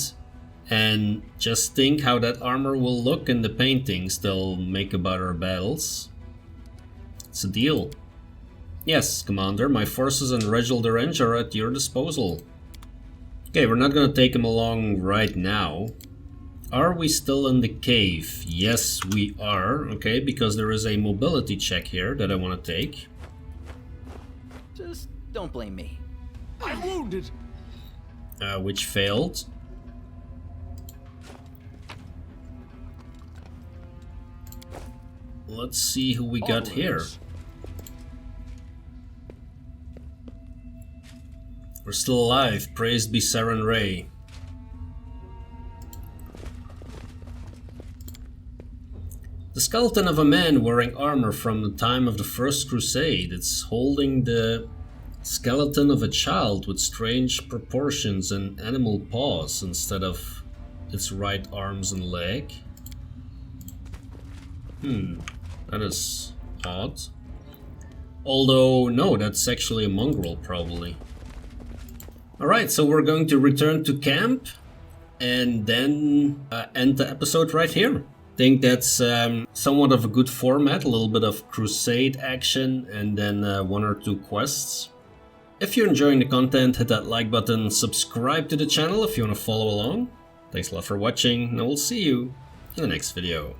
And just think how that armor will look in the paintings they'll make about our battles. It's a deal. Yes, Commander, my forces and Regill the Range are at your disposal. Okay, we're not gonna take him along right now. Are we still in the cave? Yes, we are. Okay, because there is a mobility check here that I want to take. Just don't blame me. I'm wounded. Which failed. Let's see who we got here. We're still alive. Praised be Sarenrae. The skeleton of a man wearing armor from the time of the First Crusade. It's holding the skeleton of a child with strange proportions and animal paws instead of its right arms and leg. That is odd. Although, no, that's actually a mongrel, probably. Alright, so we're going to return to camp and then end the episode right here. I think that's somewhat of a good format, a little bit of crusade action and then 1 or 2 quests. If you're enjoying the content, hit that like button, subscribe to the channel if you want to follow along. Thanks a lot for watching, and I will see you in the next video.